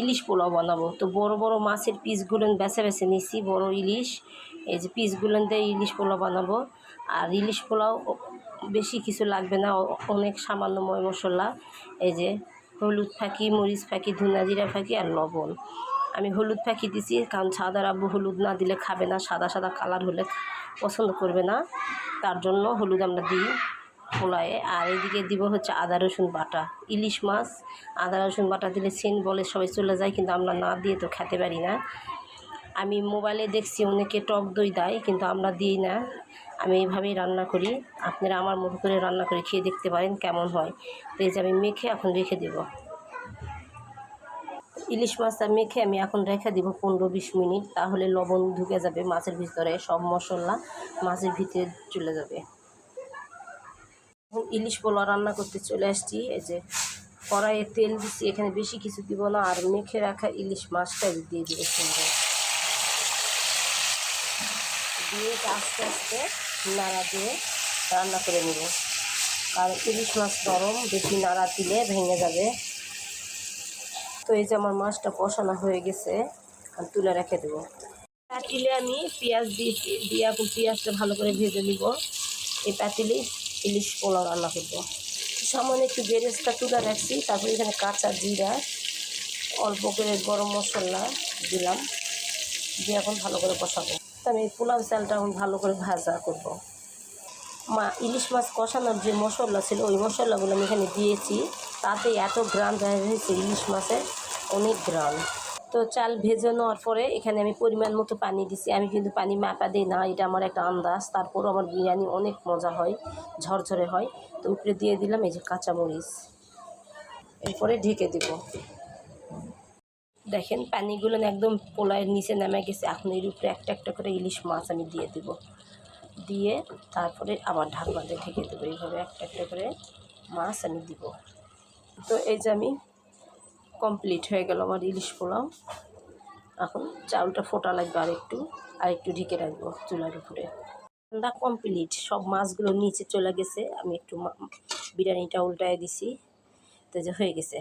ইলিশ পোলাও বানাবো। তো বড় বড় মাছের পিসগুলো বেছে বেছে নিছি, বড় ইলিশ। এই যে পিসগুলো দিয়ে ইলিশ পোলাও বানাবো। আর ইলিশ পোলাও বেশি কিছু লাগবে না, অনেক সামান্য ময় মশলা। এই যে হলুদ ফাঁকি, মরিচ ফাঁকি, ধনা জিরা ফাঁকি আর লবণ। আমি হলুদ ফাঁকি দিছি কারণ সাদার আব্বু হলুদ না দিলে খাবে না, সাদা সাদা কালার হলে পছন্দ করবে না, তার জন্য হলুদ আমরা দিই পোলায়ে। আর এদিকে দিব হচ্ছে আদা রসুন বাটা। ইলিশ মাছ আদা রসুন বাটা দিলে সেন্ট বলে সবাই চলে যায়, কিন্তু আমরা না দিয়ে তো খেতে পারি না। আমি মোবাইলে দেখছি অনেকে টক দই দেয়, কিন্তু আমরা দিই না। আমি এইভাবেই রান্না করি, আপনারা আমার মতো করে রান্না করে খেয়ে দেখতে পারেন কেমন হয়। তো এই যে আমি মেখে এখন রেখে দেব। ইলিশ মাছটা মেখে আমি এখন রেখে দিব 15-20 মিনিট, তাহলে লবণ ঢুকে যাবে মাছের ভিতরে, সব মশলা মাছের ভিতরে চলে যাবে। ইলিশ পোলাও রান্না করতে চলে আসছি। এই যে কড়াইয়ে তেল দিচ্ছি, এখানে বেশি কিছু দিব না, আর মেখে রাখা ইলিশ মাছটা দিয়ে দিব সুন্দর দিয়ে আস্তে আস্তে নাড়া দিয়ে রান্না করে নেব, কারণ ইলিশ মাছ নরম, বেশি নাড়া দিলে ভেঙে যাবে। তো এই যে আমার মাছটা কষানো হয়ে গেছে, আমি তুলে রেখে দেবো। পাতিলে আমি পেঁয়াজ দিয়েছি, দিয়ে এখন পেঁয়াজটা ভালো করে ভেজে নিব। এই পাতিলে ইলিশ পোলাও রান্না করবো। সামান্য একটু বেরেস্তা তুলে রাখছি, তারপরে এখানে কাঁচা জিরা, অল্প করে গরম মশলা দিলাম, দিয়ে এখন ভালো করে কষাবো। তো আমি পোলাও চালটা এখন ভালো করে ভাজা করব। ইলিশ মাছ কষানোর যে মশলা ছিল ওই মশলাগুলো আমি এখানে দিয়েছি, তাতে এত গ্রাম হয়েছে ইলিশ মাছের, অনেক গ্রাম। তো চাল ভেজে নেওয়ার পরে এখানে আমি পরিমাণ মতো পানি দিছি। আমি কিন্তু পানি মাপা দিই না, এটা আমার একটা আন্দাজ। তারপরও আমার বিরিয়ানি অনেক মজা হয়, ঝরঝরে হয়। তো উপরে দিয়ে দিলাম এই যে কাঁচামরিচ, এরপরে ঢেকে দেব। দেখেন পানিগুলো একদম পোলায়ের নিচে নেমে গেছে। এখন এর উপরে একটা একটা করে ইলিশ মাছ আমি দিয়ে দেব, দিয়ে তারপরে আবার ঢাকনা দিয়ে ঢেকে দেবো। এইভাবে একটা একটা করে মাছ আমি দিব। তো এই যে আমি কমপ্লিট হয়ে গেল আমার ইলিশ পোলাও। এখন চাউলটা ফোটা লাগবে, আরেকটু ঢেকে রাখবো চুলার উপরে। রান্না কমপ্লিট, সব মাছগুলো নিচে চলে গেছে। আমি একটু বিরিয়ানিটা উল্টায় দিছি, তো যে হয়ে গেছে।